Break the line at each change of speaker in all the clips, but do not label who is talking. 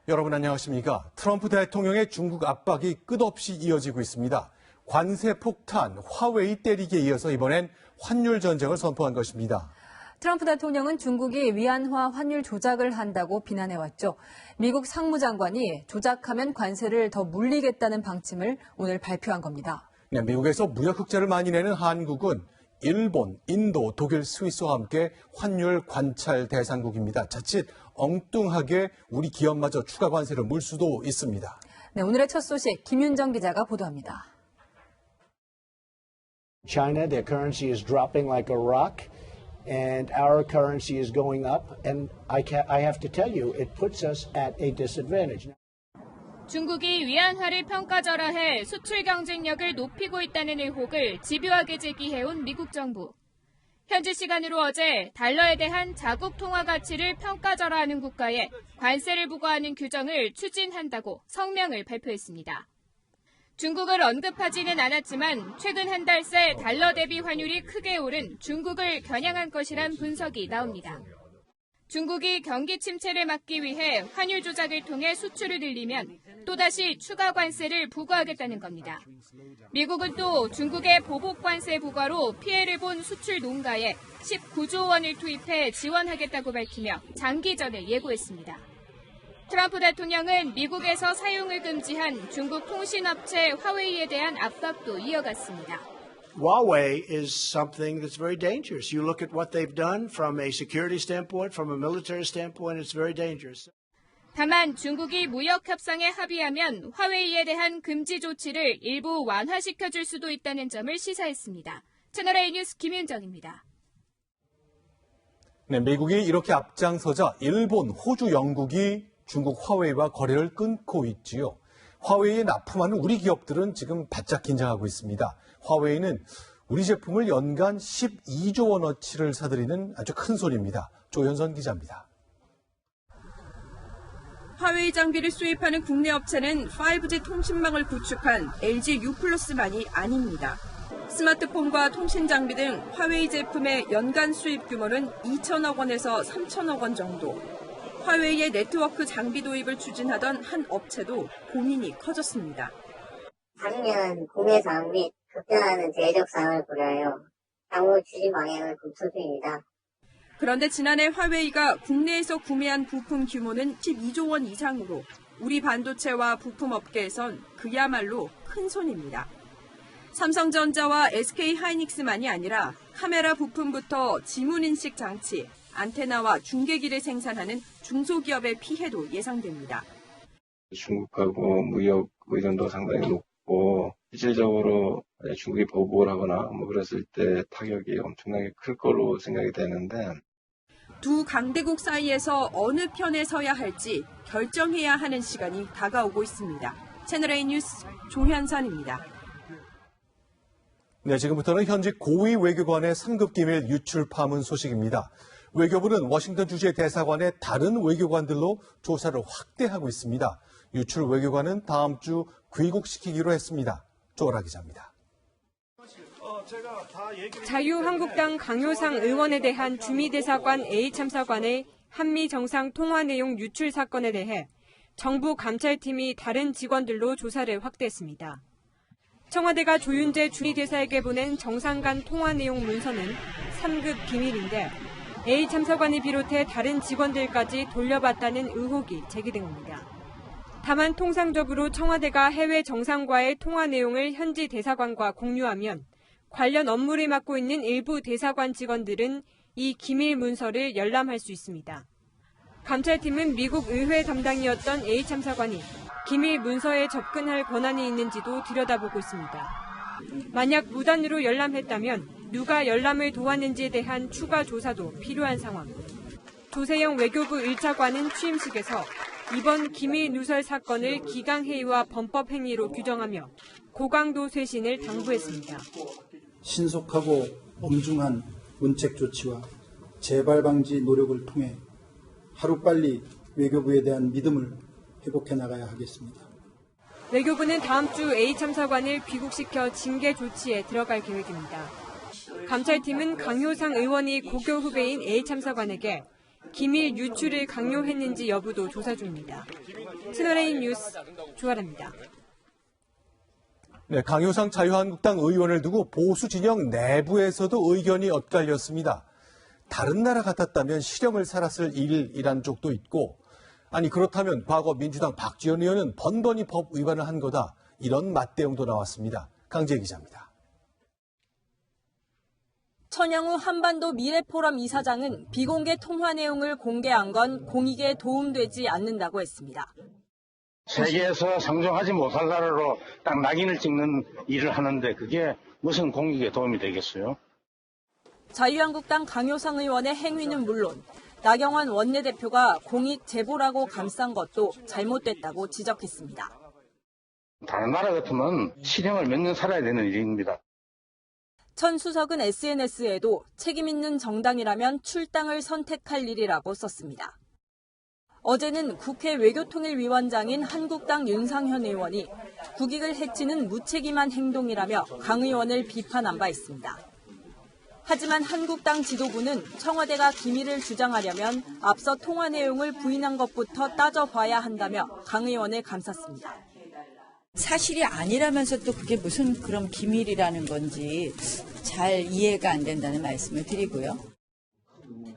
여러분 안녕하십니까? 트럼프 대통령의 중국 압박이 끝없이 이어지고 있습니다. 관세 폭탄, 화웨이 때리기에 이어서 이번엔 환율 전쟁을 선포한 것입니다.
트럼프 대통령은 중국이 위안화 환율 조작을 한다고 비난해왔죠. 미국 상무장관이 조작하면 관세를 더 물리겠다는 방침을 오늘 발표한 겁니다.
네, 미국에서 무역 흑자를 많이 내는 한국은 일본, 인도, 독일, 스위스와 함께 환율 관찰 대상국입니다. 자칫 엉뚱하게 우리 기업마저 추가 관세를 물 수도 있습니다.
네, 오늘의 첫 소식 김윤정 기자가 보도합니다.
China, their currency is dropping like a rock, and our currency is going up. And I have to tell you, it puts us at a disadvantage.
중국이 위안화를 평가절하해 수출 경쟁력을 높이고 있다는 의혹을 집요하게 제기해온 미국 정부. 현지 시간으로 어제 달러에 대한 자국 통화 가치를 평가절하하는 국가에 관세를 부과하는 규정을 추진한다고 성명을 발표했습니다. 중국을 언급하지는 않았지만 최근 한 달 새 달러 대비 환율이 크게 오른 중국을 겨냥한 것이란 분석이 나옵니다. 중국이 경기 침체를 막기 위해 환율 조작을 통해 수출을 늘리면 또다시 추가 관세를 부과하겠다는 겁니다. 미국은 또 중국의 보복 관세 부과로 피해를 본 수출 농가에 19조 원을 투입해 지원하겠다고 밝히며 장기전을 예고했습니다. 트럼프 대통령은 미국에서 사용을 금지한 중국 통신업체 화웨이에 대한 압박도 이어갔습니다.
Huawei is something that's very dangerous. You look at what they've done from a security standpoint, from a military standpoint, it's very dangerous.
다만 중국이 무역 협상에 합의하면 화웨이에 대한 금지 조치를 일부 완화시켜줄 수도 있다는 점을 시사했습니다. 채널A 뉴스 김윤정입니다.
네, 미국이 이렇게 앞장서자 일본, 호주, 영국이 중국 화웨이와 거래를 끊고 있지요. 화웨이에 납품하는 우리 기업들은 지금 바짝 긴장하고 있습니다. 화웨이는 우리 제품을 연간 12조 원어치를 사들이는 아주 큰 손입니다. 조현선 기자입니다.
화웨이 장비를 수입하는 국내 업체는 5G 통신망을 구축한 LG U+만이 아닙니다. 스마트폰과 통신 장비 등 화웨이 제품의 연간 수입 규모는 2천억 원에서 3천억 원 정도. 화웨이의 네트워크 장비 도입을 추진하던 한 업체도 고민이 커졌습니다.
작년 국내산 및 급변하는 대외적 상황을 고려하여 향후 추진 방향을 검토 중입니다.
그런데 지난해 화웨이가 국내에서 구매한 부품 규모는 12조 원 이상으로 우리 반도체와 부품 업계에선 그야말로 큰 손입니다. 삼성전자와 SK하이닉스만이 아니라 카메라 부품부터 지문인식 장치, 안테나와 중계기를 생산하는 중소기업의 피해도 예상됩니다.
중국하고 무역 의존도 상당히 높고 실질적으로 중국이 보복을 하거나 그랬을 때 타격이 엄청나게 클 거로 생각이 되는데
두 강대국 사이에서 어느 편에 서야 할지 결정해야 하는 시간이 다가오고 있습니다. 채널A 뉴스 조현선입니다.
네, 지금부터는 현직 고위 외교관의 상급 기밀 유출 파문 소식입니다. 외교부는 워싱턴 주재 대사관의 다른 외교관들로 조사를 확대하고 있습니다. 유출 외교관은 다음 주 귀국시키기로 했습니다. 조라 기자입니다.
자유한국당 강효상 의원에 대한 주미대사관 A참사관의 한미 정상 통화 내용 유출 사건에 대해 정부 감찰팀이 다른 직원들로 조사를 확대했습니다. 청와대가 조윤재 주미대사에게 보낸 정상 간 통화 내용 문서는 3급 기밀인데 A참사관을 비롯해 다른 직원들까지 돌려봤다는 의혹이 제기된 겁니다. 다만 통상적으로 청와대가 해외 정상과의 통화 내용을 현지 대사관과 공유하면 관련 업무를 맡고 있는 일부 대사관 직원들은 이 기밀 문서를 열람할 수 있습니다. 감찰팀은 미국 의회 담당이었던 A참사관이 기밀 문서에 접근할 권한이 있는지도 들여다보고 있습니다. 만약 무단으로 열람했다면 누가 열람을 도왔는지에 대한 추가 조사도 필요한 상황. 조세영 외교부 1차관은 취임식에서 이번 기밀 누설 사건을 기강회의와 범법행위로 규정하며 고강도 쇄신을 당부했습니다.
신속하고 엄중한 문책 조치와 재발 방지 노력을 통해 하루빨리 외교부에 대한 믿음을 회복해 나가야 하겠습니다.
외교부는 다음 주 A참사관을 귀국시켜 징계 조치에 들어갈 계획입니다. 감찰팀은 강효상 의원이 고교 후배인 A참사관에게 기밀 유출을 강요했는지 여부도 조사 중입니다. 채널A 뉴스 조아라입니다.
네, 강효상 자유한국당 의원을 두고 보수 진영 내부에서도 의견이 엇갈렸습니다. 다른 나라 같았다면 실형을 살았을 일이란 쪽도 있고, 아니 그렇다면 과거 민주당 박지원 의원은 번번이 법 위반을 한 거다, 이런 맞대응도 나왔습니다. 강재 기자입니다.
천양우 한반도 미래포럼 이사장은 비공개 통화 내용을 공개한 건 공익에 도움되지 않는다고 했습니다.
세계에서 상종하지 못할 나라로 딱 낙인을 찍는 일을 하는데 그게 무슨 공익에 도움이 되겠어요?
자유한국당 강효상 의원의 행위는 물론 나경원 원내대표가 공익 제보라고 감싼 것도 잘못됐다고 지적했습니다.
다른 나라 같으면 실형을 몇 년 살아야 되는 일입니다.
천 수석은 SNS에도 책임 있는 정당이라면 출당을 선택할 일이라고 썼습니다. 어제는 국회 외교통일위원장인 한국당 윤상현 의원이 국익을 해치는 무책임한 행동이라며 강 의원을 비판한 바 있습니다. 하지만 한국당 지도부는 청와대가 기밀을 주장하려면 앞서 통화 내용을 부인한 것부터 따져봐야 한다며 강 의원을 감쌌습니다.
사실이 아니라면서 또 그게 무슨 그런 비밀이라는 건지 잘 이해가 안 된다는 말씀을 드리고요.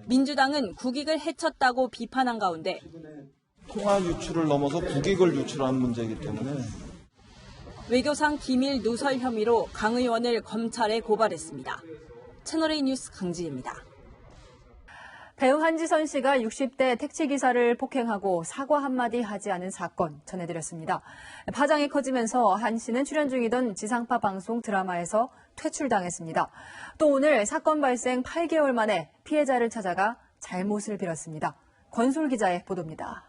민주당은 국익을 해쳤다고 비판한 가운데
통화 유출을 넘어서 국익을 유출한 문제이기 때문에
외교상 기밀 누설 혐의로 강 의원을 검찰에 고발했습니다. 채널A 뉴스 강지입니다.
배우 한지선 씨가 60대 택시기사를 폭행하고 사과 한마디 하지 않은 사건 전해드렸습니다. 파장이 커지면서 한 씨는 출연 중이던 지상파 방송 드라마에서 퇴출당했습니다. 또 오늘 사건 발생 8개월 만에 피해자를 찾아가 잘못을 빌었습니다. 권솔 기자의 보도입니다.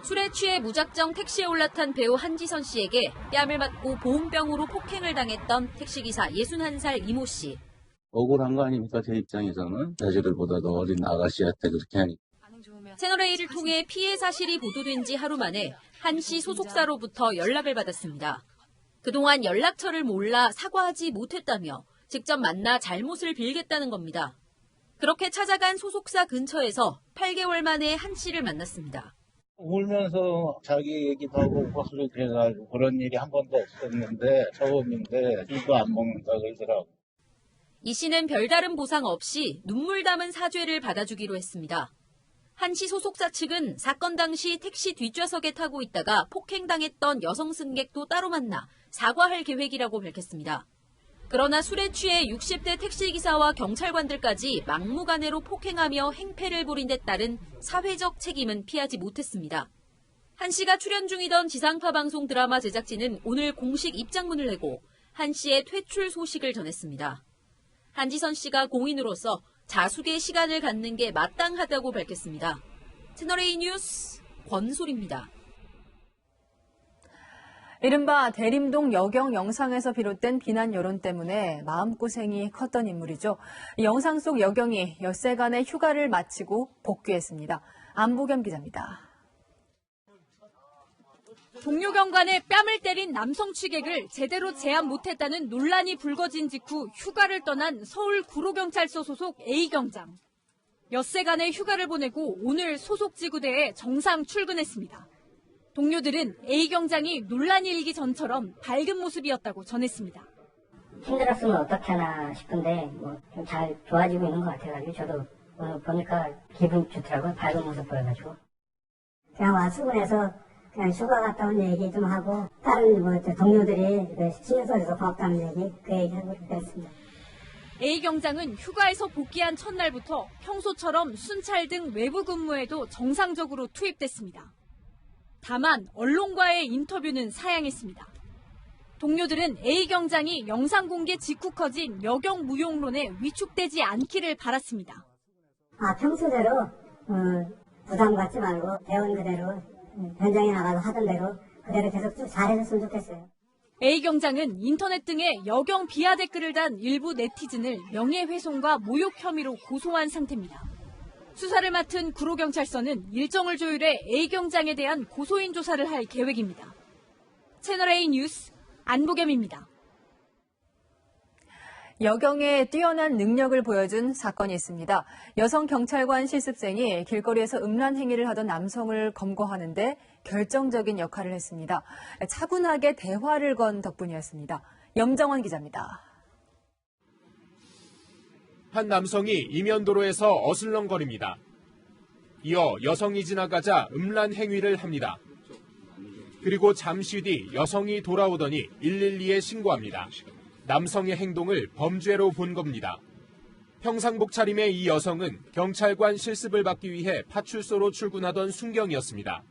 술에 취해 무작정 택시에 올라탄 배우 한지선 씨에게 뺨을 맞고 보온병으로 폭행을 당했던 택시기사 61살 이모 씨.
억울한 거 아닙니까? 제 입장에서는 자식들보다도 어린 아가씨한테 그렇게 하니.
채널A를 통해 피해 사실이 보도된 지 하루 만에 한 씨 소속사로부터 연락을 받았습니다. 그동안 연락처를 몰라 사과하지 못했다며 직접 만나 잘못을 빌겠다는 겁니다. 그렇게 찾아간 소속사 근처에서 8개월 만에 한 씨를 만났습니다.
울면서 자기 얘기도 하고 헛소리 해가지고 그런 일이 한 번도 없었는데 처음인데 술도 안 먹는다 그러더라고.
이 씨는 별다른 보상 없이 눈물 담은 사죄를 받아주기로 했습니다. 한 씨 소속사 측은 사건 당시 택시 뒷좌석에 타고 있다가 폭행당했던 여성 승객도 따로 만나 사과할 계획이라고 밝혔습니다. 그러나 술에 취해 60대 택시기사와 경찰관들까지 막무가내로 폭행하며 행패를 부린 데 따른 사회적 책임은 피하지 못했습니다. 한 씨가 출연 중이던 지상파 방송 드라마 제작진은 오늘 공식 입장문을 내고 한 씨의 퇴출 소식을 전했습니다. 한지선 씨가 공인으로서 자숙의 시간을 갖는 게 마땅하다고 밝혔습니다. 채널A 뉴스 권솔입니다.
이른바 대림동 여경 영상에서 비롯된 비난 여론 때문에 마음고생이 컸던 인물이죠. 이 영상 속 여경이 엿새간의 휴가를 마치고 복귀했습니다. 안보겸 기자입니다.
동료 경관에 뺨을 때린 남성 취객을 제대로 제압 못했다는 논란이 불거진 직후 휴가를 떠난 서울 구로경찰서 소속 A경장. 엿새간의 휴가를 보내고 오늘 소속 지구대에 정상 출근했습니다. 동료들은 A경장이 논란이 일기 전처럼 밝은 모습이었다고 전했습니다.
힘들었으면 어떻게 하나 싶은데 좀 잘 좋아지고 있는 것 같아가지고 저도 오늘 보니까 기분 좋더라고요. 밝은 모습 보여가지고. 그냥 와 수군에서 그냥 휴가 갔다 온 얘기 좀 하고 다른 동료들이 신경 써줘서 고맙다는 얘기 그 얘기하고 그랬습니다.
A경장은 휴가에서 복귀한 첫날부터 평소처럼 순찰 등 외부 근무에도 정상적으로 투입됐습니다. 다만 언론과의 인터뷰는 사양했습니다. 동료들은 A경장이 영상 공개 직후 커진 여경 무용론에 위축되지 않기를 바랐습니다.
평소대로 부담 갖지 말고 배운 그대로 현장에 나가서 하던 대로 그대로 계속 쭉 잘해줬으면 좋겠어요.
A경장은 인터넷 등에 여경 비하 댓글을 단 일부 네티즌을 명예훼손과 모욕 혐의로 고소한 상태입니다. 수사를 맡은 구로경찰서는 일정을 조율해 A경장에 대한 고소인 조사를 할 계획입니다. 채널A 뉴스 안보겸입니다.
여경의 뛰어난 능력을 보여준 사건이 있습니다. 여성 경찰관 실습생이 길거리에서 음란 행위를 하던 남성을 검거하는데 결정적인 역할을 했습니다. 차분하게 대화를 건 덕분이었습니다. 염정원 기자입니다.
한 남성이 이면도로에서 어슬렁거립니다. 이어 여성이 지나가자 음란 행위를 합니다. 그리고 잠시 뒤 여성이 돌아오더니 112에 신고합니다. 남성의 행동을 범죄로 본 겁니다. 평상복 차림의 이 여성은 경찰관 실습을 받기 위해 파출소로 출근하던 순경이었습니다.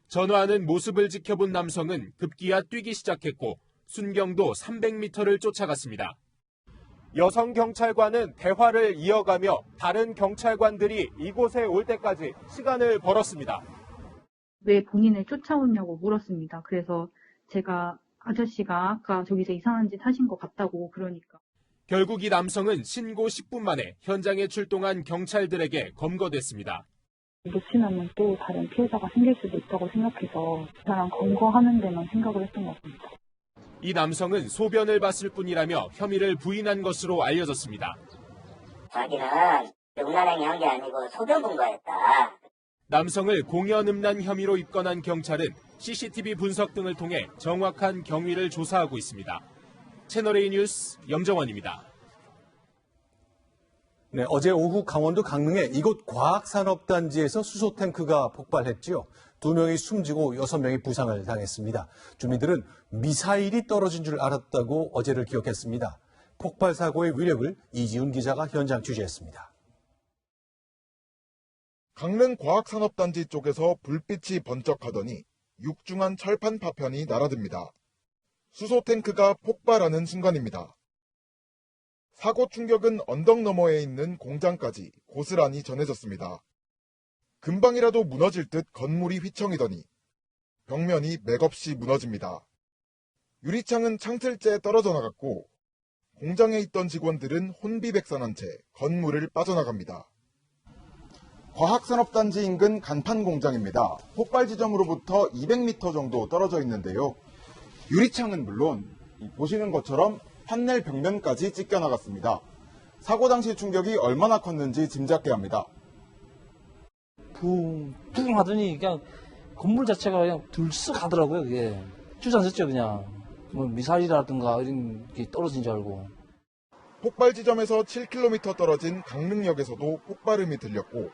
전화하는 모습을 지켜본 남성은 급기야 뛰기 시작했고 순경도 300m를 쫓아갔습니다. 여성 경찰관은 대화를 이어가며 다른 경찰관들이 이곳에 올 때까지 시간을 벌었습니다.
왜 본인을 쫓아오냐고 물었습니다. 그래서 제가 아저씨가 아까 저기서 이상한 짓 하신 것 같다고 그러니까.
결국 이 남성은 신고 10분 만에 현장에 출동한 경찰들에게 검거됐습니다.
놓치면 또 다른 피해자가 생길 수도 있다고 생각해서 그 사람 검거하는 데만 생각을 했던 것 같습니다.
이 남성은 소변을 봤을 뿐이라며 혐의를 부인한 것으로 알려졌습니다.
자기는 음란행위 한 게 아니고 소변 본 거였다.
남성을 공연 음란 혐의로 입건한 경찰은 CCTV 분석 등을 통해 정확한 경위를 조사하고 있습니다. 채널A 뉴스 염정원입니다.
네, 어제 오후 강원도 강릉의 이곳 과학산업단지에서 수소탱크가 폭발했지요. 2명이 숨지고 6명이 부상을 당했습니다. 주민들은 미사일이 떨어진 줄 알았다고 어제를 기억했습니다. 폭발 사고의 위력을 이지훈 기자가 현장 취재했습니다.
강릉 과학산업단지 쪽에서 불빛이 번쩍하더니 육중한 철판 파편이 날아듭니다. 수소탱크가 폭발하는 순간입니다. 사고 충격은 언덕 너머에 있는 공장까지 고스란히 전해졌습니다. 금방이라도 무너질 듯 건물이 휘청이더니 벽면이 맥없이 무너집니다. 유리창은 창틀째 떨어져 나갔고 공장에 있던 직원들은 혼비백산한 채 건물을 빠져나갑니다. 과학산업단지 인근 간판 공장입니다. 폭발 지점으로부터 200m 정도 떨어져 있는데요. 유리창은 물론 보시는 것처럼 판넬 벽면까지 찢겨나갔습니다. 사고 당시 충격이 얼마나 컸는지 짐작해야 합니다.
붕 하더니 그냥 건물 자체가 그냥 들썩하더라고요. 그게 주저앉았죠. 그냥 뭐 미사일이라든가 이런 게 떨어진 줄 알고.
폭발 지점에서 7km 떨어진 강릉역에서도 폭발음이 들렸고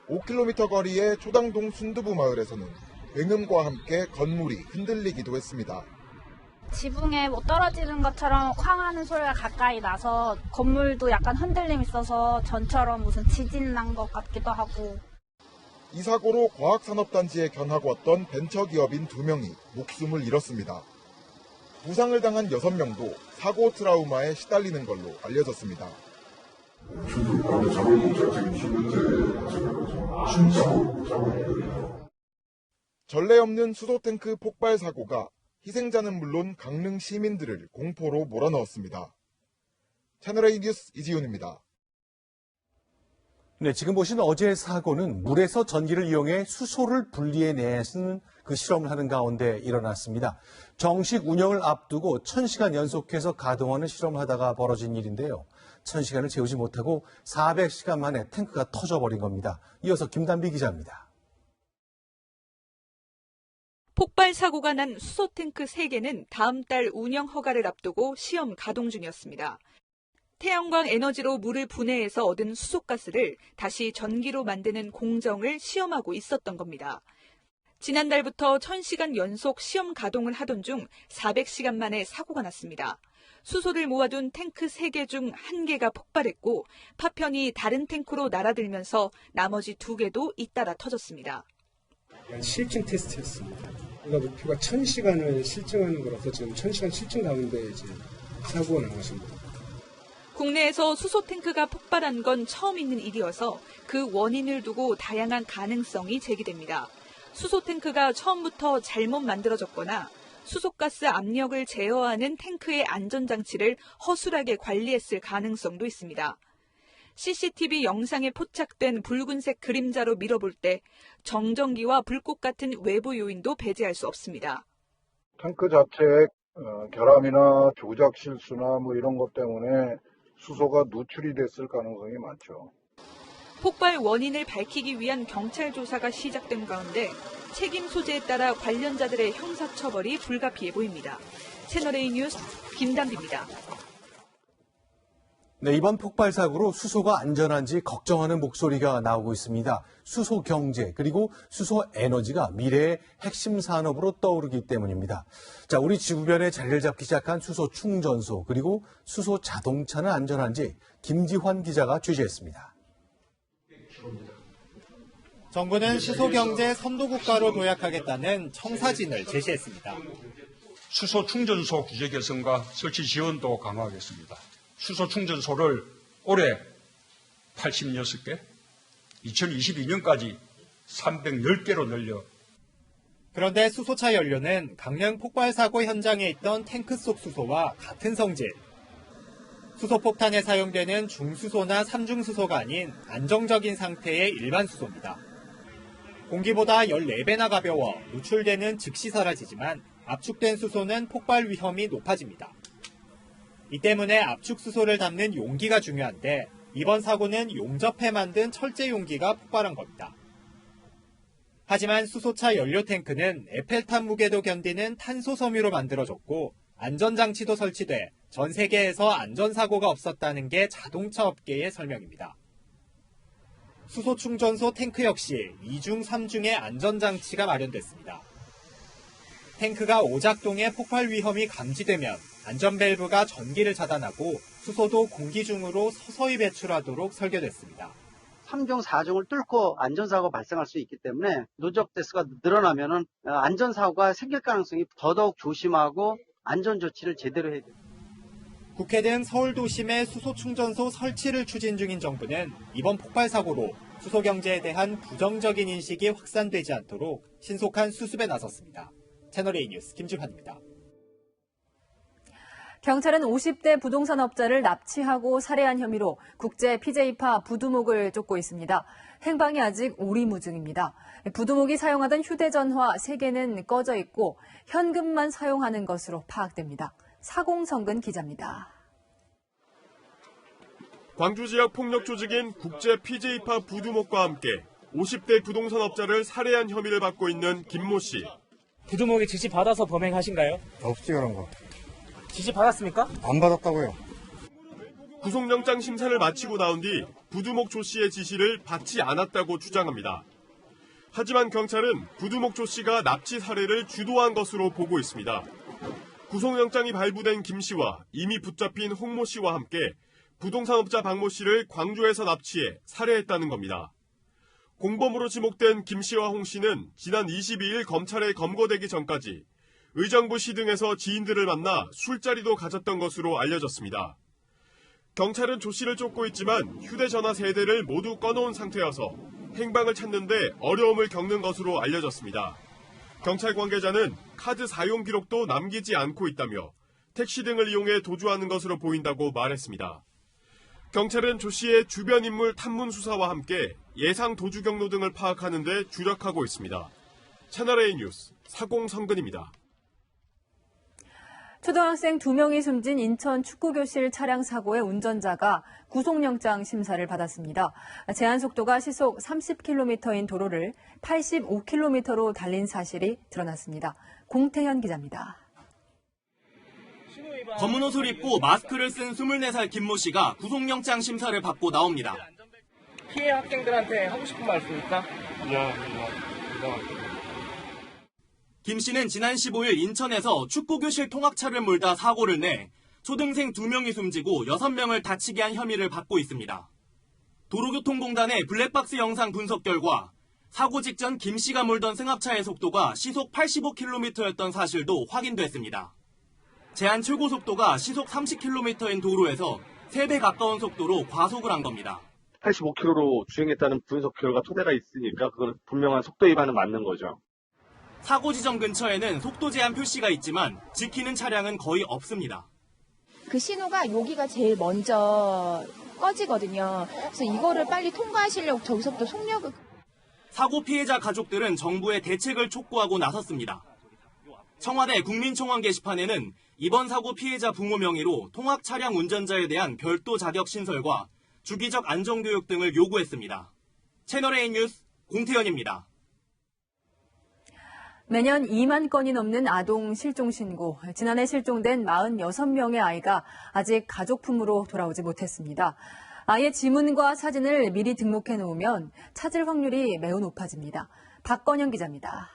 5km 거리의 초당동 순두부 마을에서는 굉음과 함께 건물이 흔들리기도 했습니다.
지붕에 뭐 떨어지는 것처럼 쾅 하는 소리가 가까이 나서 건물도 약간 흔들림 있어서 전처럼 무슨 지진 난 것 같기도 하고.
이 사고로 과학산업단지에 견하고 왔던 벤처기업인 2명이 목숨을 잃었습니다. 부상을 당한 6명도 사고 트라우마에 시달리는 걸로 알려졌습니다. 전례 없는 수소탱크 폭발 사고가 희생자는 물론 강릉 시민들을 공포로 몰아넣었습니다. 채널A 뉴스 이지훈입니다.
네, 지금 보신 어제의 사고는 물에서 전기를 이용해 수소를 분리해내는 그 실험을 하는 가운데 일어났습니다. 정식 운영을 앞두고 1000시간 연속해서 가동하는 실험을 하다가 벌어진 일인데요. 1000시간을 채우지 못하고 400시간 만에 탱크가 터져버린 겁니다. 이어서 김단비 기자입니다.
폭발 사고가 난 수소탱크 3개는 다음 달 운영 허가를 앞두고 시험 가동 중이었습니다. 태양광 에너지로 물을 분해해서 얻은 수소가스를 다시 전기로 만드는 공정을 시험하고 있었던 겁니다. 지난달부터 1000시간 연속 시험 가동을 하던 중 400시간 만에 사고가 났습니다. 수소를 모아둔 탱크 3개 중 1개가 폭발했고 파편이 다른 탱크로 날아들면서 나머지 2개도 잇따라 터졌습니다.
실증 테스트였습니다. 그러니까 목표가 1000시간을 실증하는 거라서 지금 1000시간 실증 가운데 이제 사고가 난 것입니다.
국내에서 수소탱크가 폭발한 건 처음 있는 일이어서 그 원인을 두고 다양한 가능성이 제기됩니다. 수소탱크가 처음부터 잘못 만들어졌거나 수소가스 압력을 제어하는 탱크의 안전장치를 허술하게 관리했을 가능성도 있습니다. CCTV 영상에 포착된 붉은색 그림자로 밀어볼 때 정전기와 불꽃 같은 외부 요인도 배제할 수 없습니다.
탱크 자체의 결함이나 조작 실수나 뭐 이런 것 때문에
수소가 누출이 됐을 가능성이 많죠.
폭발 원인을 밝히기 위한 경찰 조사가 시작된 가운데 책임 소재에 따라 관련자들의 형사처벌이 불가피해 보입니다. 채널A 뉴스 김담비입니다.
네, 이번 폭발 사고로 수소가 안전한지 걱정하는 목소리가 나오고 있습니다. 수소 경제 그리고 수소 에너지가 미래의 핵심 산업으로 떠오르기 때문입니다. 자, 우리 주변에 자리를 잡기 시작한 수소 충전소 그리고 수소 자동차는 안전한지 김지환 기자가 취재했습니다.
정부는 수소 경제 선도국가로 도약하겠다는 청사진을 제시했습니다.
수소 충전소 규제 개선과 설치 지원도 강화하겠습니다. 수소 충전소를 올해 86개, 2022년까지 310개로 늘려.
그런데 수소차 연료는 강릉 폭발 사고 현장에 있던 탱크 속 수소와 같은 성질. 수소폭탄에 사용되는 중수소나 삼중수소가 아닌 안정적인 상태의 일반 수소입니다. 공기보다 14배나 가벼워 누출되는 즉시 사라지지만 압축된 수소는 폭발 위험이 높아집니다. 이 때문에 압축수소를 담는 용기가 중요한데 이번 사고는 용접해 만든 철제 용기가 폭발한 겁니다. 하지만 수소차 연료 탱크는 에펠탑 무게도 견디는 탄소 섬유로 만들어졌고 안전장치도 설치돼 전 세계에서 안전사고가 없었다는 게 자동차 업계의 설명입니다. 수소 충전소 탱크 역시 2중, 3중의 안전장치가 마련됐습니다. 탱크가 오작동해 폭발 위험이 감지되면 안전밸브가 전기를 차단하고 수소도 공기 중으로 서서히 배출하도록 설계됐습니다.
3중, 4중을 뚫고 안전사고가 발생할 수 있기 때문에 누적 대수가 늘어나면 안전사고가 생길 가능성이 더더욱 조심하고 안전조치를 제대로 해야 됩니다.
국회 등 서울 도심에 수소 충전소 설치를 추진 중인 정부는 이번 폭발 사고로 수소 경제에 대한 부정적인 인식이 확산되지 않도록 신속한 수습에 나섰습니다. 채널A 뉴스 김주환입니다.
경찰은 50대 부동산업자를 납치하고 살해한 혐의로 국제 PJ파 부두목을 쫓고 있습니다. 행방이 아직 오리무중입니다. 부두목이 사용하던 휴대전화 3개는 꺼져 있고 현금만 사용하는 것으로 파악됩니다. 사공성근 기자입니다.
광주 지역 폭력 조직인 국제 PJ파 부두목과 함께 50대 부동산업자를 살해한 혐의를 받고 있는 김모 씨.
부두목이 지시 받아서 범행하신가요?
없지 그런 거.
지시 받았습니까?
안 받았다고요.
구속영장 심사를 마치고 나온 뒤 부두목 조 씨의 지시를 받지 않았다고 주장합니다. 하지만 경찰은 부두목 조 씨가 납치 살해를 주도한 것으로 보고 있습니다. 구속영장이 발부된 김 씨와 이미 붙잡힌 홍모 씨와 함께 부동산업자 박모 씨를 광주에서 납치해 살해했다는 겁니다. 공범으로 지목된 김 씨와 홍 씨는 지난 22일 검찰에 검거되기 전까지 의정부 시 등에서 지인들을 만나 술자리도 가졌던 것으로 알려졌습니다. 경찰은 조 씨를 쫓고 있지만 휴대전화 3대를 모두 꺼놓은 상태여서 행방을 찾는데 어려움을 겪는 것으로 알려졌습니다. 경찰 관계자는 카드 사용 기록도 남기지 않고 있다며 택시 등을 이용해 도주하는 것으로 보인다고 말했습니다. 경찰은 조 씨의 주변 인물 탐문 수사와 함께 예상 도주 경로 등을 파악하는 데 주력하고 있습니다. 채널A 뉴스 사공성근입니다.
초등학생 2명이 숨진 인천 축구교실 차량 사고의 운전자가 구속영장 심사를 받았습니다. 제한속도가 시속 30km인 도로를 85km로 달린 사실이 드러났습니다. 공태현 기자입니다.
검은 옷을 입고 마스크를 쓴 24살 김모 씨가 구속영장 심사를 받고 나옵니다.
피해 학생들한테 하고 싶은 말씀 있다?
김 씨는 지난 15일 인천에서 축구교실 통학차를 몰다 사고를 내 초등생 2명이 숨지고 6명을 다치게 한 혐의를 받고 있습니다. 도로교통공단의 블랙박스 영상 분석 결과 사고 직전 김 씨가 몰던 승합차의 속도가 시속 85km였던 사실도 확인됐습니다. 제한 최고 속도가 시속 30km인 도로에서 3배 가까운 속도로 과속을 한 겁니다.
85km로 주행했다는 분석 결과 토대가 있으니까 그건 분명한 속도 위반은 맞는 거죠.
사고 지점 근처에는 속도 제한 표시가 있지만 지키는 차량은 거의 없습니다.
그 신호가 여기가 제일 먼저 꺼지거든요. 그래서 이거를 빨리 통과하시려고 저기서부터 속력을...
사고 피해자 가족들은 정부의 대책을 촉구하고 나섰습니다. 청와대 국민청원 게시판에는 이번 사고 피해자 부모 명의로 통학 차량 운전자에 대한 별도 자격 신설과 주기적 안전교육 등을 요구했습니다. 채널A 뉴스 공태현입니다.
매년 2만 건이 넘는 아동 실종 신고. 지난해 실종된 46명의 아이가 아직 가족품으로 돌아오지 못했습니다. 아이의 지문과 사진을 미리 등록해 놓으면 찾을 확률이 매우 높아집니다. 박건영 기자입니다.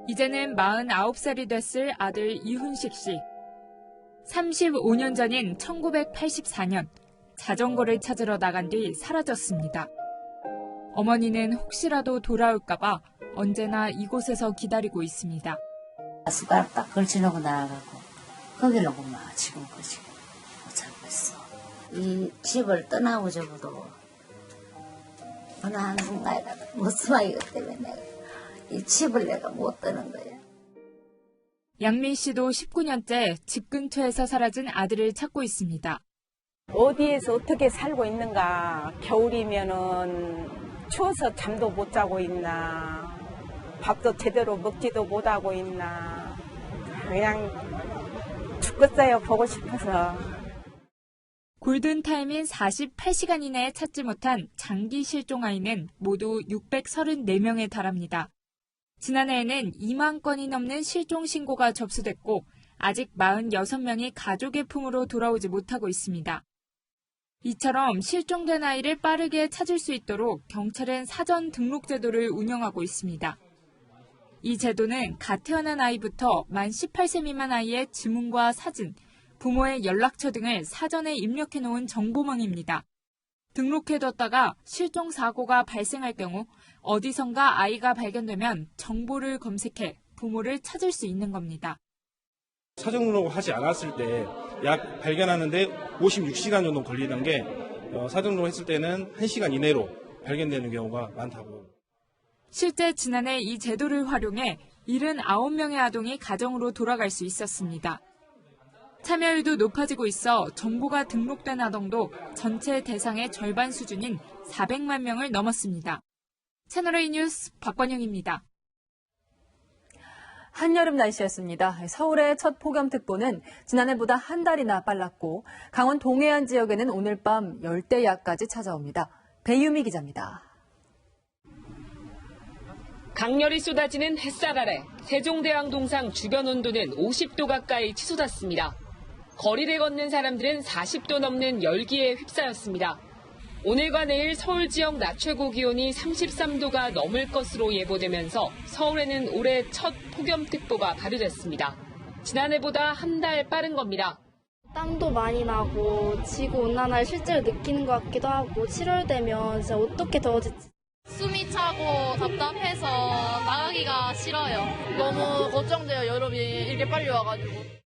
이제는 49살이 됐을 아들 이훈식 씨. 35년 전인 1984년 자전거를 찾으러 나간 뒤 사라졌습니다. 어머니는 혹시라도 돌아올까 봐 언제나 이곳에서 기다리고 있습니다.
숟가락 딱 걸쳐놓고 나가고 거기로 막 지금 못 찾고 있어. 이 집을 떠나고 저보도 어느 한순간에 못 숨어있기 때문에 내가 이 집을 내가 못 떠는 거야.
양민 씨도 19년째 집 근처에서 사라진 아들을 찾고 있습니다.
어디에서 어떻게 살고 있는가. 겨울이면은 추워서 잠도 못 자고 있나. 밥도 제대로 먹지도 못하고 있나. 그냥 죽겠어요. 보고 싶어서.
골든타임인 48시간 이내에 찾지 못한 장기 실종 아이는 모두 634명에 달합니다. 지난해에는 2만 건이 넘는 실종 신고가 접수됐고 아직 46명이 가족의 품으로 돌아오지 못하고 있습니다. 이처럼 실종된 아이를 빠르게 찾을 수 있도록 경찰은 사전 등록 제도를 운영하고 있습니다. 이 제도는 갓 태어난 아이부터 만 18세 미만 아이의 지문과 사진, 부모의 연락처 등을 사전에 입력해 놓은 정보망입니다. 등록해뒀다가 실종 사고가 발생할 경우 어디선가 아이가 발견되면 정보를 검색해 부모를 찾을 수 있는 겁니다.
사전 등록을 하지 않았을 때 약 발견하는데 56시간 정도 걸리는 게 사전 등록을 했을 때는 1시간 이내로 발견되는 경우가 많다고.
실제 지난해 이 제도를 활용해 79명의 아동이 가정으로 돌아갈 수 있었습니다. 참여율도 높아지고 있어 정보가 등록된 아동도 전체 대상의 절반 수준인 400만 명을 넘었습니다. 채널A 뉴스 박건영입니다.
한여름 날씨였습니다. 서울의 첫 폭염특보는 지난해보다 한 달이나 빨랐고 강원 동해안 지역에는 오늘 밤 열대야까지 찾아옵니다. 배유미 기자입니다.
강렬히 쏟아지는 햇살 아래 세종대왕 동상 주변 온도는 50도 가까이 치솟았습니다. 거리를 걷는 사람들은 40도 넘는 열기에 휩싸였습니다. 오늘과 내일 서울 지역 낮 최고 기온이 33도가 넘을 것으로 예보되면서 서울에는 올해 첫 폭염특보가 발효됐습니다. 지난해보다 한 달 빠른 겁니다.
땀도 많이 나고 지구온난화를 실제로 느끼는 것 같기도 하고 7월 되면 진짜 어떻게 더워질지.
숨이 차고 답답해서 나가기가 싫어요. 너무 걱정돼요. 여름이 이렇게 빨리 와가지고.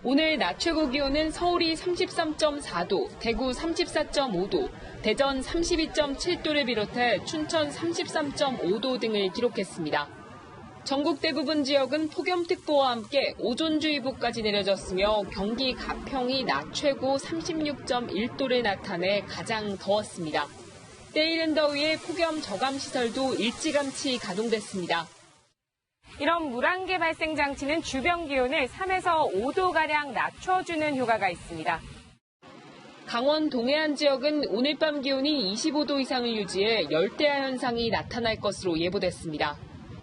오늘 낮 최고 기온은 서울이 33.4도, 대구 34.5도, 대전 32.7도를 비롯해 춘천 33.5도 등을 기록했습니다. 전국 대부분 지역은 폭염특보와 함께 오존주의보까지 내려졌으며 경기 가평이 낮 최고 36.1도를 나타내 가장 더웠습니다. 때이른 더위에 폭염 저감시설도 일찌감치 가동됐습니다.
이런 물안개 발생 장치는 주변 기온을 3에서 5도가량 낮춰주는 효과가 있습니다.
강원 동해안 지역은 오늘 밤 기온이 25도 이상을 유지해 열대야 현상이 나타날 것으로 예보됐습니다.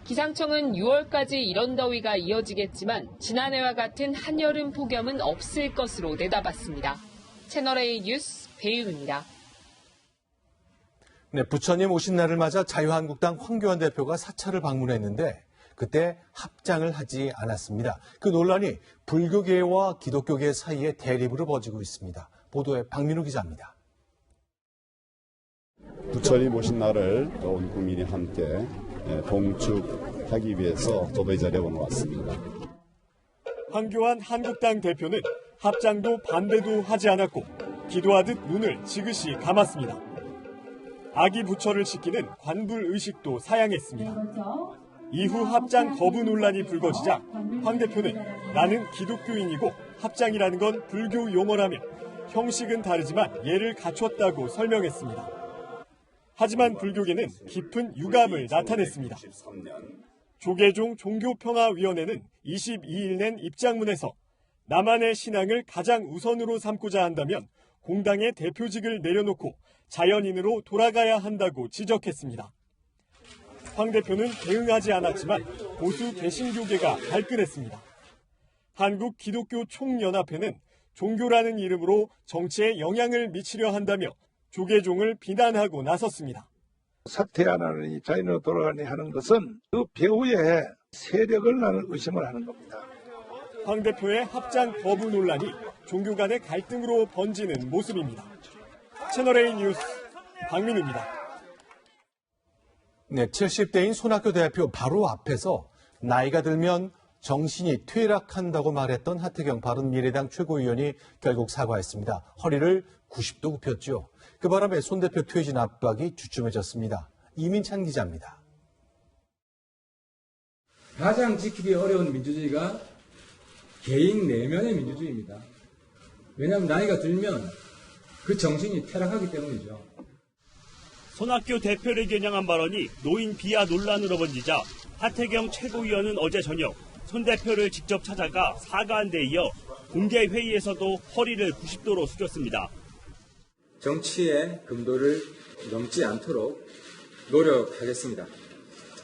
기상청은 6월까지 이런 더위가 이어지겠지만 지난해와 같은 한여름 폭염은 없을 것으로 내다봤습니다. 채널A 뉴스 배유입니다.
네, 부처님 오신 날을 맞아 자유한국당 황교안 대표가 사찰을 방문했는데 그때 합장을 하지 않았습니다. 그 논란이 불교계와 기독교계 사이에 대립으로 벌어지고 있습니다. 보도에 박민우 기자입니다.
부처님 오신 날을 온 국민이 함께 봉축하기 위해서 저도 이 자리에 왔습니다.
황교안 한국당 대표는 합장도 반대도 하지 않았고 기도하듯 눈을 지그시 감았습니다. 아기 부처를 시키는 관불 의식도 사양했습니다. 이후 합장 거부 논란이 불거지자 황 대표는 나는 기독교인이고 합장이라는 건 불교 용어라며 형식은 다르지만 예를 갖췄다고 설명했습니다. 하지만 불교계는 깊은 유감을 나타냈습니다. 조계종 종교평화위원회는 22일 낸 입장문에서 남한의 신앙을 가장 우선으로 삼고자 한다면 공당의 대표직을 내려놓고 자연인으로 돌아가야 한다고 지적했습니다. 황 대표는 대응하지 않았지만 보수 개신교계가 발끈했습니다. 한국기독교총연합회는 종교라는 이름으로 정치에 영향을 미치려 한다며 조계종을 비난하고 나섰습니다.
사퇴하라니 자연으로 돌아가니 하는 것은 그 배후에 세력을 나는 의심을 하는 겁니다.
황 대표의 합장 거부 논란이 종교 간의 갈등으로 번지는 모습입니다. 채널A 뉴스 박민우입니다.
네, 70대인 손학규 대표 바로 앞에서 나이가 들면 정신이 퇴락한다고 말했던 하태경 바른미래당 최고위원이 결국 사과했습니다. 허리를 90도 굽혔죠. 그 바람에 손 대표 퇴진 압박이 주춤해졌습니다. 이민찬 기자입니다.
가장 지키기 어려운 민주주의가 개인 내면의 민주주의입니다. 왜냐하면 나이가 들면 그 정신이 퇴락하기 때문이죠.
손학규 대표를 겨냥한 발언이 노인 비하 논란으로 번지자 하태경 최고위원은 어제 저녁 손 대표를 직접 찾아가 사과한 데 이어 공개 회의에서도 허리를 90도로 숙였습니다.
정치의 금도를 넘지 않도록 노력하겠습니다.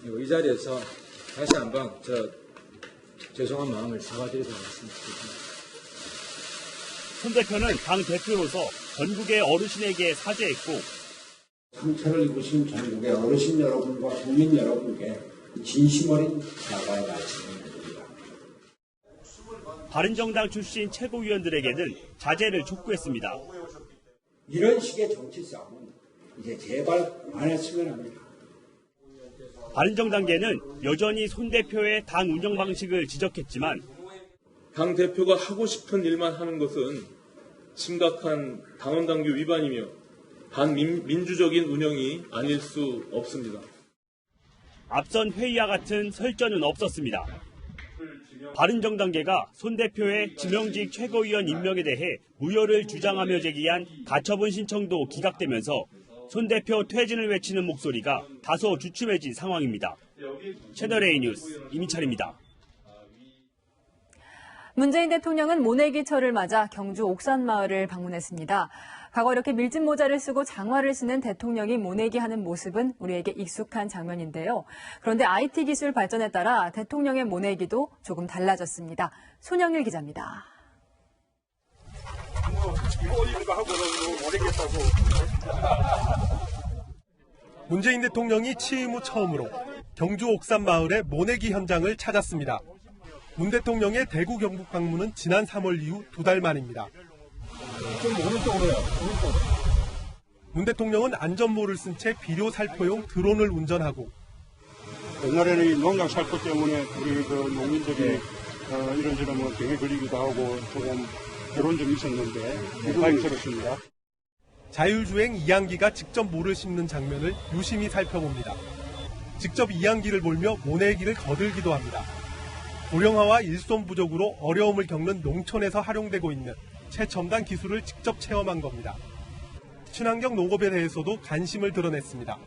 그리고 이 자리에서 다시 한번 죄송한 마음을 사과드리도록 말씀드립니다.
손 대표는 당 대표로서 전국의 어르신에게 사죄했고
상처를 입으신 전국의 어르신 여러분과 국민 여러분께 진심 어린 사과의 말씀을 드립니다.
바른정당 출신 최고위원들에게는 자제를 촉구했습니다.
이런 식의 정치 싸움은 이제 제발 안 했으면 합니다.
바른정당계는 여전히 손 대표의 당 운영 방식을 지적했지만
당 대표가 하고 싶은 일만 하는 것은 심각한 당원당규 위반이며 반민주적인 운영이 아닐 수 없습니다.
앞선 회의와 같은 설전은 없었습니다. 바른정당계가 손 대표의 지명직 최고위원 임명에 대해 무효를 주장하며 제기한 가처분 신청도 기각되면서 손 대표 퇴진을 외치는 목소리가 다소 주춤해진 상황입니다. 채널A 뉴스 이민철입니다.
문재인 대통령은 모내기철을 맞아 경주 옥산마을을 방문했습니다. 과거 이렇게 밀짚 모자를 쓰고 장화를 쓰는 대통령이 모내기하는 모습은 우리에게 익숙한 장면인데요. 그런데 IT 기술 발전에 따라 대통령의 모내기도 조금 달라졌습니다. 손영일 기자입니다.
문재인 대통령이 취임 후 처음으로 경주 옥산마을의 모내기 현장을 찾았습니다. 문 대통령의 대구 경북 방문은 지난 3월 이후 2달 만입니다.
좀 오른쪽으로요.
문 대통령은 안전모를 쓴 채 비료 살포용 드론을 운전하고
옛날에는 이 농약 살포 때문에 우리 그 농민들이 이런저런 병에 걸리기도 하고 조금 그런 점이 있었는데 다행스럽습니다.
자율주행 이양기가 직접 모를 씹는 장면을 유심히 살펴봅니다. 직접 이양기를 몰며 모내기를 거들기도 합니다. 고령화와 일손 부족으로 어려움을 겪는 농촌에서 활용되고 있는 최첨단 기술을 직접 체험한 겁니다. 친환경 농업에 대해서도 관심을 드러냈습니다.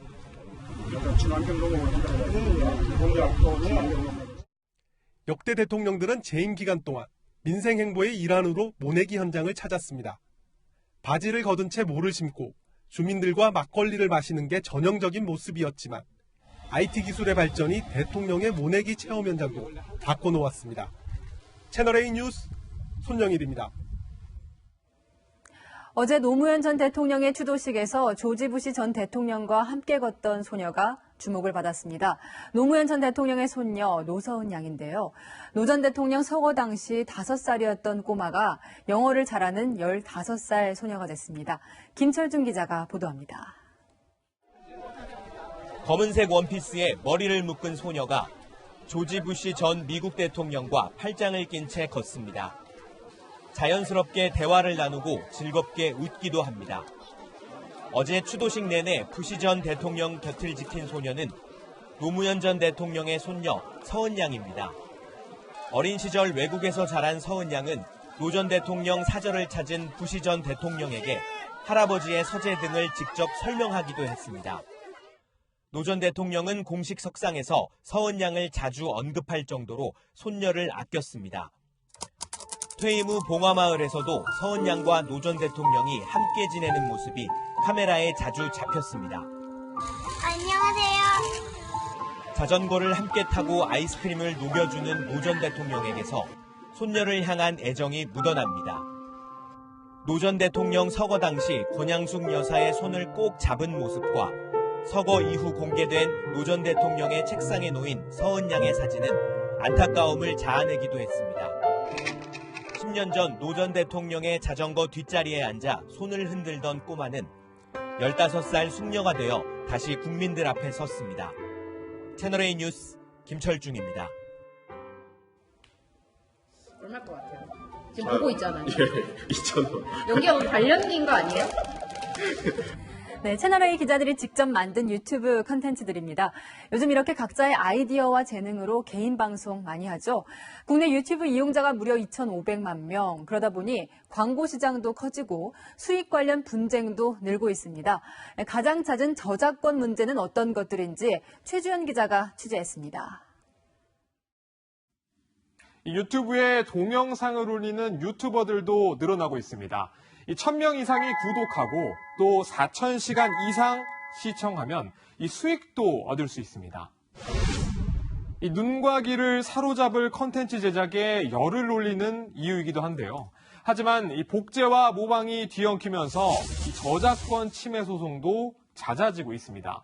역대 대통령들은 재임 기간 동안 민생 행보의 일환으로 모내기 현장을 찾았습니다. 바지를 걷은 채 모를 심고 주민들과 막걸리를 마시는 게 전형적인 모습이었지만 IT 기술의 발전이 대통령의 모내기 체험 현장도 바꿔놓았습니다. 채널A 뉴스 손영일입니다.
어제 노무현 전 대통령의 추도식에서 조지 부시 전 대통령과 함께 걷던 소녀가 주목을 받았습니다. 노무현 전 대통령의 손녀 노서은 양인데요. 노 전 대통령 서거 당시 5살이었던 꼬마가 영어를 잘하는 15살 소녀가 됐습니다. 김철중 기자가 보도합니다.
검은색 원피스에 머리를 묶은 소녀가 조지 부시 전 미국 대통령과 팔짱을 낀 채 걷습니다. 자연스럽게 대화를 나누고 즐겁게 웃기도 합니다. 어제 추도식 내내 부시 전 대통령 곁을 지킨 소녀는 노무현 전 대통령의 손녀 서은 양입니다. 어린 시절 외국에서 자란 서은 양은 노 전 대통령 사절을 찾은 부시 전 대통령에게 할아버지의 서재 등을 직접 설명하기도 했습니다. 노 전 대통령은 공식 석상에서 서은 양을 자주 언급할 정도로 손녀를 아꼈습니다. 퇴임 후 봉화마을에서도 서은 양과 노 전 대통령이 함께 지내는 모습이 카메라에 자주 잡혔습니다.
안녕하세요.
자전거를 함께 타고 아이스크림을 녹여주는 노 전 대통령에게서 손녀를 향한 애정이 묻어납니다. 노 전 대통령 서거 당시 권양숙 여사의 손을 꼭 잡은 모습과 서거 이후 공개된 노 전 대통령의 책상에 놓인 서은 양의 사진은 안타까움을 자아내기도 했습니다. 10년 전 노 전 대통령의 자전거 뒷자리에 앉아 손을 흔들던 꼬마는 15살 숙녀가 되어 다시 국민들 앞에 섰습니다. 채널A 뉴스 김철중입니다.
얼마일 것 같아요? 지금 보고 있잖아요.
예, 2,000원.
여기하고 관련된 거 아니에요?
네, 채널A 기자들이 직접 만든 유튜브 컨텐츠들입니다. 요즘 이렇게 각자의 아이디어와 재능으로 개인 방송 많이 하죠. 국내 유튜브 이용자가 무려 2,500만 명. 그러다 보니 광고 시장도 커지고 수익 관련 분쟁도 늘고 있습니다. 가장 잦은 저작권 문제는 어떤 것들인지 최주현 기자가 취재했습니다.
유튜브에 동영상을 올리는 유튜버들도 늘어나고 있습니다. 1,000명 이상이 구독하고 또 4,000시간 이상 시청하면 이 수익도 얻을 수 있습니다. 이 눈과 귀를 사로잡을 컨텐츠 제작에 열을 올리는 이유이기도 한데요. 하지만 이 복제와 모방이 뒤엉키면서 이 저작권 침해 소송도 잦아지고 있습니다.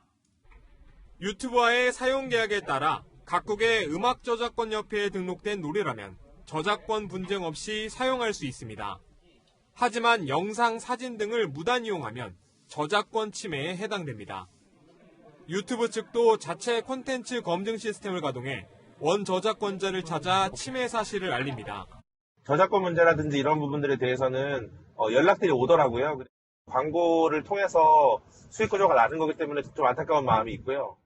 유튜버의 사용 계약에 따라 각국의 음악저작권협회에 등록된 노래라면 저작권 분쟁 없이 사용할 수 있습니다. 하지만 영상, 사진 등을 무단 이용하면 저작권 침해에 해당됩니다. 유튜브 측도 자체 콘텐츠 검증 시스템을 가동해 원저작권자를 찾아 침해 사실을 알립니다.
저작권 문제라든지 이런 부분들에 대해서는 연락들이 오더라고요. 광고를 통해서 수익 구조가 낮은 거기 때문에 좀 안타까운 마음이 있고요.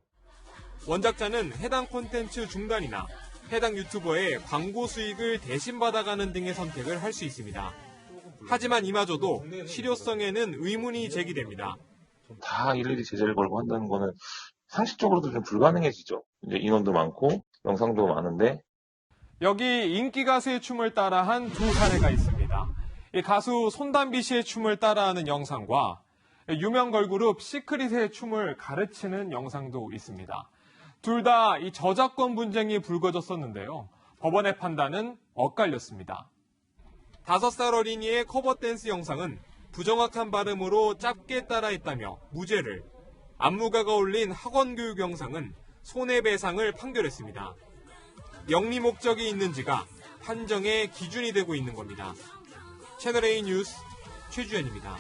원작자는 해당 콘텐츠 중단이나 해당 유튜버의 광고 수익을 대신 받아가는 등의 선택을 할 수 있습니다. 하지만 이마저도 실효성에는 의문이 제기됩니다.
다 일일이 제재를 걸고 한다는 거는 상식적으로도 좀 불가능해지죠. 이제 인원도 많고 영상도 많은데.
여기 인기 가수의 춤을 따라한 두 사례가 있습니다. 이 가수 손담비 씨의 춤을 따라하는 영상과 유명 걸그룹 시크릿의 춤을 가르치는 영상도 있습니다. 둘 다 이 저작권 분쟁이 불거졌었는데요. 법원의 판단은 엇갈렸습니다. 5살 어린이의 커버 댄스 영상은 부정확한 발음으로 짧게 따라했다며 무죄를, 안무가가 올린 학원 교육 영상은 손해배상을 판결했습니다. 영리 목적이 있는지가 판정의 기준이 되고 있는 겁니다. 채널A 뉴스 최주현입니다.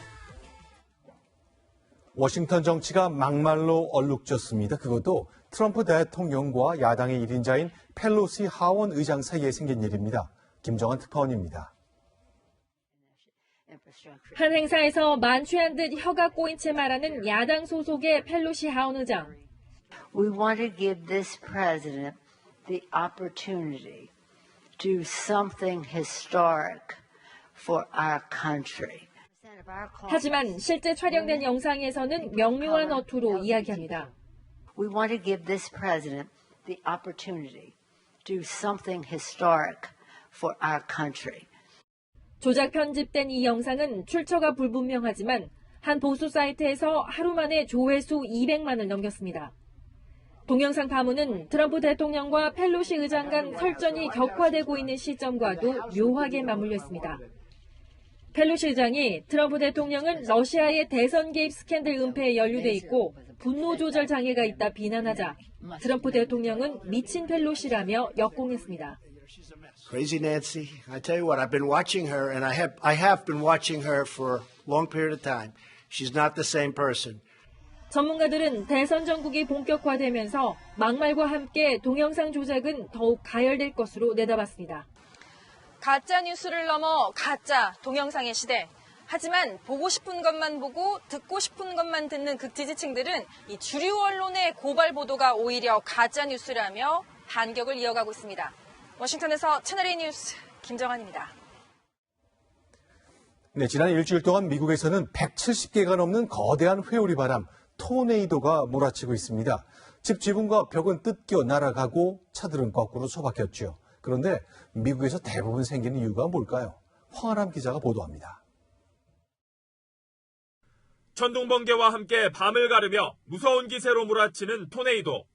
워싱턴 정치가 막말로 얼룩졌습니다. 그것도 트럼프 대통령과 야당의 1인자인 펠로시 하원 의장 사이에 생긴 일입니다. 김정한 특파원입니다.
한 행사에서 만취한 듯 혀가 꼬인 채 말하는 야당 소속의 펠로시 하원 의장.
We want to give this president the opportunity to do something historic for our country.
하지만 실제 촬영된 영상에서는 명료한 어투로 이야기합니다.
We want to give this president the opportunity to do something historic for our country.
조작 편집된 이 영상은 출처가 불분명하지만 한 보수 사이트에서 하루 만에 조회수 200만을 넘겼습니다. 동영상 파문은 트럼프 대통령과 펠로시 의장 간 설전이 격화되고 있는 시점과도 묘하게 맞물려 있습니다. 펠로시 의장이 트럼프 대통령은 러시아의 대선 개입 스캔들 은폐에 연루돼 있고 분노 조절 장애가 있다 비난하자 트럼프 대통령은 미친 펠로시라며 역공했습니다.
Crazy Nancy. I tell you what, I've been watching her, and I have been watching her for a long period of time. She's not the same person.
전문가들은 대선 전국이 본격화되면서 막말과 함께 동영상 조작은 더욱 가열될 것으로 내다봤습니다.
가짜 뉴스를 넘어 가짜 동영상의 시대. 하지만 보고 싶은 것만 보고 듣고 싶은 것만 듣는 극지지층들은 이 주류 언론의 고발 보도가 오히려 가짜 뉴스라며 반격을 이어가고 있습니다. 워싱턴에서 채널A 뉴스 김정한입니다.
네, 지난 일주일 동안 미국에서는 170개가 넘는 거대한 회오리 바람, 토네이도가 몰아치고 있습니다. 집 지붕과 벽은 뜯겨 날아가고 차들은 거꾸로 처박혔죠. 그런데 미국에서 대부분 생기는 이유가 뭘까요? 황아람 기자가 보도합니다.
천둥번개와 함께 밤을 가르며 무서운 기세로 몰아치는 토네이도.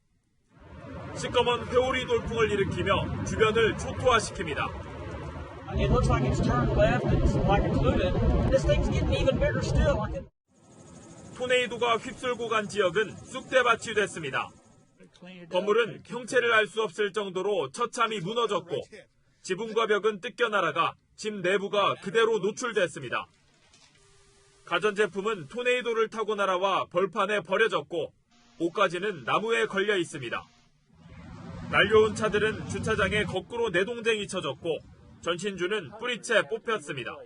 시꺼먼 회오리 돌풍을 일으키며 주변을 초토화시킵니다. 토네이도가 휩쓸고 간 지역은 쑥대밭이 됐습니다. 건물은 형체를 알 수 없을 정도로 처참히 무너졌고 지붕과 벽은 뜯겨 날아가 집 내부가 그대로 노출됐습니다. 가전제품은 토네이도를 타고 날아와 벌판에 버려졌고 옷가지는 나무에 걸려 있습니다. 날려온 차들은 주차장에 거꾸로 내동댕이 쳐졌고 전신주는 뿌리채 뽑혔습니다.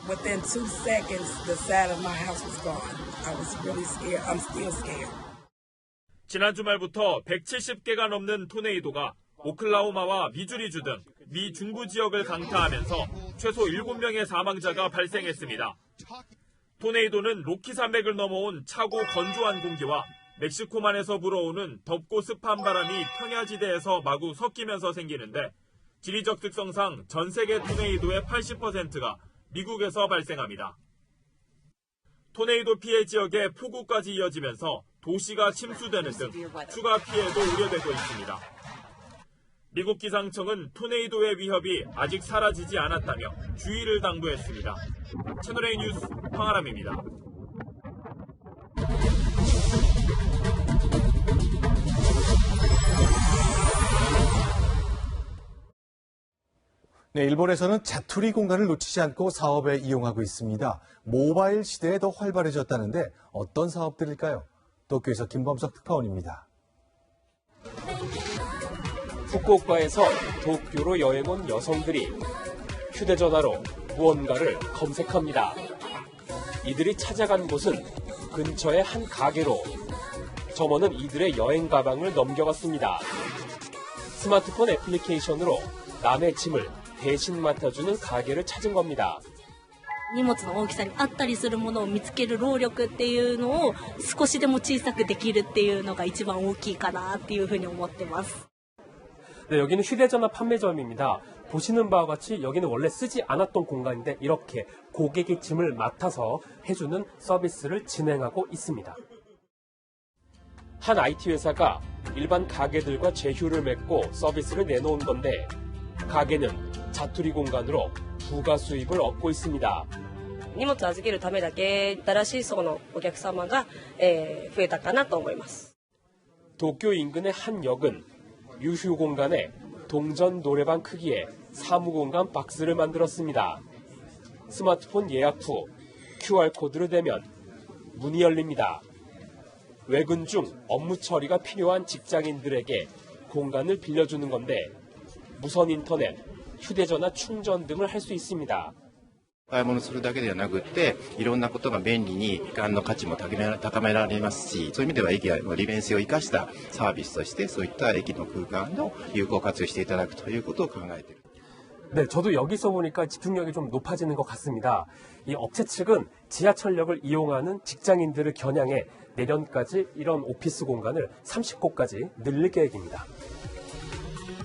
Within 2 seconds, the side of my house was gone. I was really scared. I'm still scared.
지난 주말부터 170개가 넘는 토네이도가 오클라호마와 미주리주 등 미 중부 지역을 강타하면서 최소 7명의 사망자가 발생했습니다. 토네이도는 로키 산맥을 넘어온 차고 건조한 공기와 멕시코만에서 불어오는 덥고 습한 바람이 평야지대에서 마구 섞이면서 생기는데 지리적 특성상 전 세계 토네이도의 80%가 미국에서 발생합니다. 토네이도 피해 지역에 폭우까지 이어지면서 도시가 침수되는 등 추가 피해도 우려되고 있습니다. 미국 기상청은 토네이도의 위협이 아직 사라지지 않았다며 주의를 당부했습니다. 채널A 뉴스 황아람입니다.
네, 일본에서는 자투리 공간을 놓치지 않고 사업에 이용하고 있습니다. 모바일 시대에 더 활발해졌다는데 어떤 사업들일까요? 도쿄에서 김범석 특파원입니다.
후쿠오카에서 도쿄로 여행 온 여성들이 휴대전화로 무언가를 검색합니다. 이들이 찾아간 곳은 근처의 한 가게로 점원은 이들의 여행 가방을 넘겨갔습니다. 스마트폰 애플리케이션으로 남의 짐을 대신 맡아주는 가게를 찾은 겁니다.
荷物の大きさに合ったりするものを見つける労力っていうのを少しでも小さくできるっていうのが一番大きいかなっていうふうに思ってます。
네, 여기는 휴대전화 판매점입니다. 보시는 바와 같이 여기는 원래 쓰지 않았던 공간인데 이렇게 고객의 짐을 맡아서 해주는 서비스를 진행하고 있습니다. 한 IT 회사가 일반 가게들과 제휴를 맺고 서비스를 내놓은 건데 가게는 자투리 공간으로 부가 수입을 얻고 있습니다.
荷物預けるためだけ新しい層のお客様が増えたかなと思います。
도쿄 인근의 한 역은 유휴 공간에 동전 노래방 크기의 사무공간 박스를 만들었습니다. 스마트폰 예약 후 QR코드를 대면 문이 열립니다. 외근 중 업무 처리가 필요한 직장인들에게 공간을 빌려주는 건데 무선 인터넷, 휴대전화 충전 등을 할 수 있습니다.
買い物するだけではなくて、いろんなことが便利に時間の価値も高められますし、そういう意味では駅の利便性を生かしたサービスとして、そういった駅の空間を有効活用していただくということを考えている。
네, 저도 여기서 보니까 집중력이 좀 높아지는 것 같습니다. 이 업체 측은 지하철역을 이용하는 직장인들을 겨냥해 내년까지 이런 오피스 공간을 30곳까지 늘릴 계획입니다.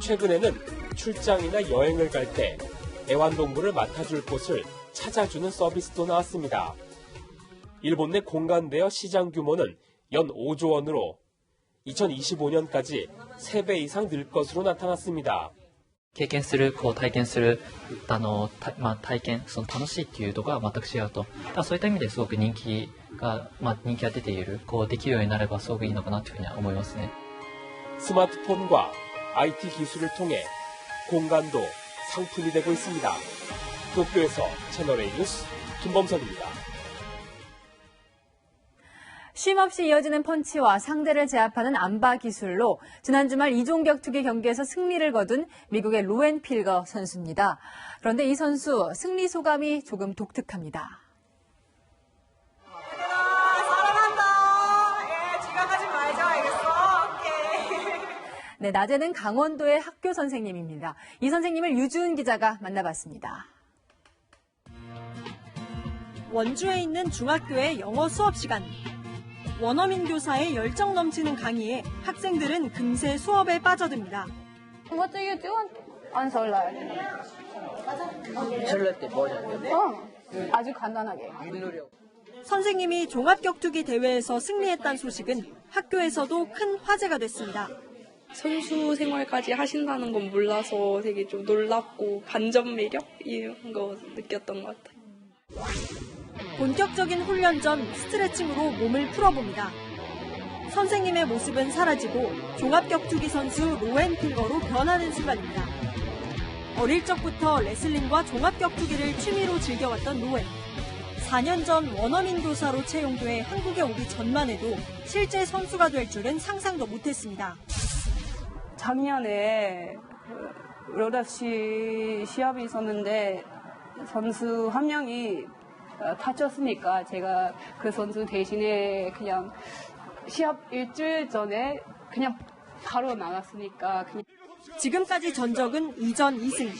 최근에는 출장이나 여행을 갈 때 애완동물을 맡아줄 곳을 찾아주는 서비스도 나왔습니다. 일본 내 공간대여 시장 규모는 연 5조 원으로 2025년까지 3배 이상 늘 것으로 나타났습니다.
経験する、体験する、体験、楽しいっていうのが全く違うと。そういった意味ですごく人気が出ている、できるようになればすごくいいのかなというふうには思いますね。
스마트폰과 IT 기술을 통해 공간도 상품이 되고 있습니다. 도쿄에서 채널A 뉴스 김범석입니다.
쉼없이 이어지는 펀치와 상대를 제압하는 안바 기술로 지난 주말 이종 격투기 경기에서 승리를 거둔 미국의 로엔 필거 선수입니다. 그런데 이 선수 승리 소감이 조금 독특합니다. 네, 낮에는 강원도의 학교 선생님입니다. 이 선생님을 유주은 기자가 만나봤습니다.
원주에 있는 중학교의 영어 수업 시간.
원어민 교사의 열정 넘치는 강의에 학생들은 금세 수업에 빠져듭니다.
What do you do on solar? 아주 간단하게.
선생님이 종합격투기 대회에서 승리했다는 소식은 학교에서도 큰 화제가 됐습니다.
선수 생활까지 하신다는 건 몰라서 되게 좀 놀랍고 반전 매력 이런 거 느꼈던 것 같아요.
본격적인 훈련 전 스트레칭으로 몸을 풀어봅니다. 선생님의 모습은 사라지고 종합격투기 선수 로앤핑거로 변하는 순간입니다. 어릴 적부터 레슬링과 종합격투기를 취미로 즐겨왔던 로앤. 4년 전 원어민 교사로 채용돼 한국에 오기 전만 해도 실제 선수가 될 줄은 상상도 못했습니다.
작년에 롤러시 시합이 있었는데 선수 한 명이 다쳤으니까 제가 그 선수 대신에 그냥 시합 일주일 전에 그냥 바로 나갔으니까
지금까지 전적은 2전 2승.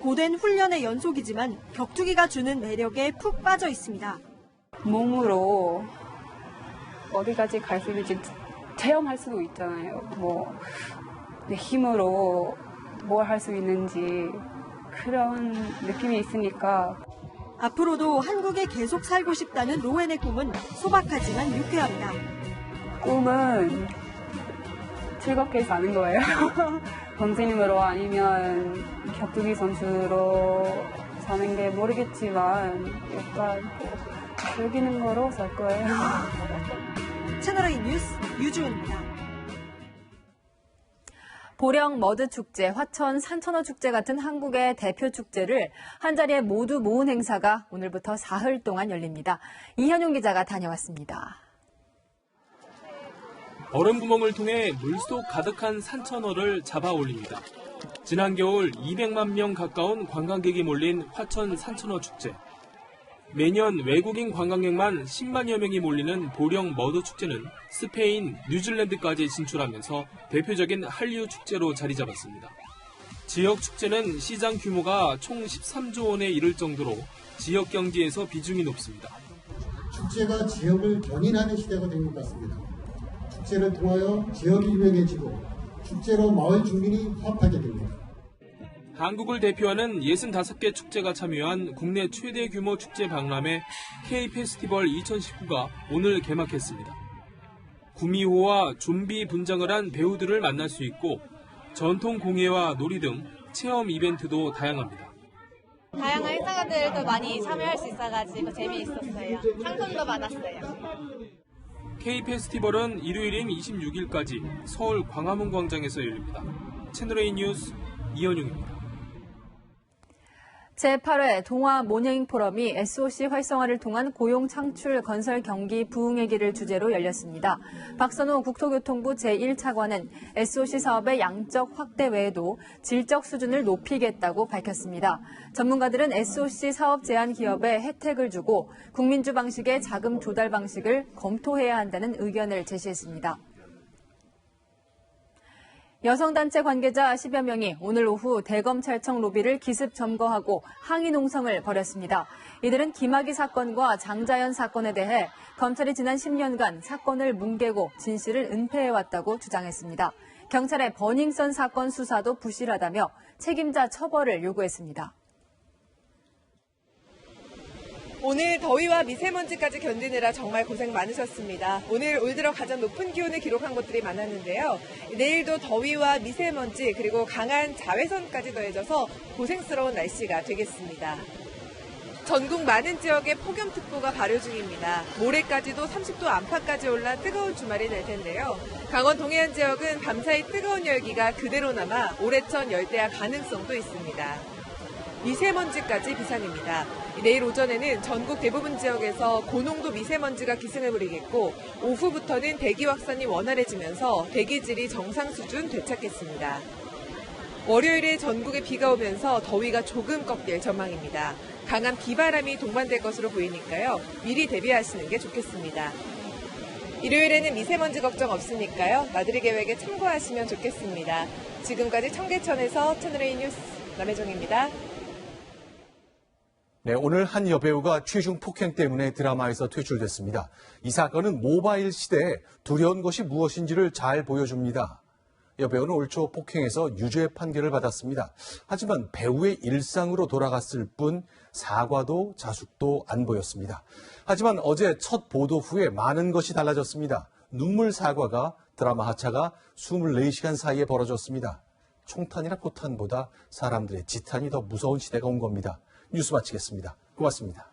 고된 훈련의 연속이지만 격투기가 주는 매력에 푹 빠져 있습니다.
몸으로 어디까지 갈 수 있는지 체험할 수도 있잖아요. 뭐 내 힘으로 뭘 할 수 있는지 그런 느낌이 있으니까
앞으로도 한국에 계속 살고 싶다는 로앤의 꿈은 소박하지만 유쾌합니다.
꿈은 즐겁게 사는 거예요. 선생님으로 아니면 격투기 선수로 사는 게 모르겠지만 약간 즐기는 거로 살 거예요.
채널A 뉴스 유주은입니다.
보령 머드 축제, 화천 산천어 축제 같은 한국의 대표 축제를 한자리에 모두 모은 행사가 오늘부터 사흘 동안 열립니다. 이현용 기자가 다녀왔습니다.
얼음 구멍을 통해 물속 가득한 산천어를 잡아 올립니다. 지난 겨울 200만 명 가까운 관광객이 몰린 화천 산천어 축제. 매년 외국인 관광객만 10만여 명이 몰리는 보령 머드 축제는 스페인, 뉴질랜드까지 진출하면서 대표적인 한류 축제로 자리 잡았습니다. 지역 축제는 시장 규모가 총 13조 원에 이를 정도로 지역 경제에서 비중이 높습니다.
축제가 지역을 견인하는 시대가 된 것 같습니다. 축제를 통하여 지역이 유명해지고 축제로 마을 주민이 화합하게 됩니다.
한국을 대표하는 65개 축제가 참여한 국내 최대 규모 축제 박람회 K-페스티벌 2019가 오늘 개막했습니다. 구미호와 좀비 분장을 한 배우들을 만날 수 있고 전통 공예와 놀이 등 체험 이벤트도 다양합니다.
다양한 행사들도 많이 참여할 수 있어가지고 재미있었어요. 상품도 많았어요.
K-페스티벌은 일요일인 26일까지 서울 광화문 광장에서 열립니다. 채널A 뉴스 이현용입니다.
제8회 동아 모닝 포럼이 SOC 활성화를 통한 고용 창출 건설 경기 부흥의 길을 주제로 열렸습니다. 박선호 국토교통부 제1차관은 SOC 사업의 양적 확대 외에도 질적 수준을 높이겠다고 밝혔습니다. 전문가들은 SOC 사업 제한 기업에 혜택을 주고 국민주 방식의 자금 조달 방식을 검토해야 한다는 의견을 제시했습니다. 여성단체 관계자 10여 명이 오늘 오후 대검찰청 로비를 기습 점거하고 항의 농성을 벌였습니다. 이들은 김학의 사건과 장자연 사건에 대해 검찰이 지난 10년간 사건을 뭉개고 진실을 은폐해왔다고 주장했습니다. 경찰의 버닝썬 사건 수사도 부실하다며 책임자 처벌을 요구했습니다.
오늘 더위와 미세먼지까지 견디느라 정말 고생 많으셨습니다. 오늘 올 들어 가장 높은 기온을 기록한 곳들이 많았는데요. 내일도 더위와 미세먼지 그리고 강한 자외선까지 더해져서 고생스러운 날씨가 되겠습니다. 전국 많은 지역에 폭염특보가 발효 중입니다. 모레까지도 30도 안팎까지 올라 뜨거운 주말이 될 텐데요. 강원 동해안 지역은 밤사이 뜨거운 열기가 그대로 남아 올해천 열대야 가능성도 있습니다. 미세먼지까지 비상입니다. 내일 오전에는 전국 대부분 지역에서 고농도 미세먼지가 기승을 부리겠고 오후부터는 대기 확산이 원활해지면서 대기질이 정상 수준 되찾겠습니다. 월요일에 전국에 비가 오면서 더위가 조금 꺾일 전망입니다. 강한 비바람이 동반될 것으로 보이니까요. 미리 대비하시는 게 좋겠습니다. 일요일에는 미세먼지 걱정 없으니까요. 나들이 계획에 참고하시면 좋겠습니다. 지금까지 청계천에서 채널A 뉴스 남혜정입니다.
네, 오늘 한 여배우가 취중 폭행 때문에 드라마에서 퇴출됐습니다. 이 사건은 모바일 시대에 두려운 것이 무엇인지를 잘 보여줍니다. 여배우는 올 초 폭행에서 유죄 판결을 받았습니다. 하지만 배우의 일상으로 돌아갔을 뿐 사과도 자숙도 안 보였습니다. 하지만 어제 첫 보도 후에 많은 것이 달라졌습니다. 눈물 사과가 드라마 하차가 24시간 사이에 벌어졌습니다. 총탄이나 포탄보다 사람들의 지탄이 더 무서운 시대가 온 겁니다. 뉴스 마치겠습니다. 고맙습니다.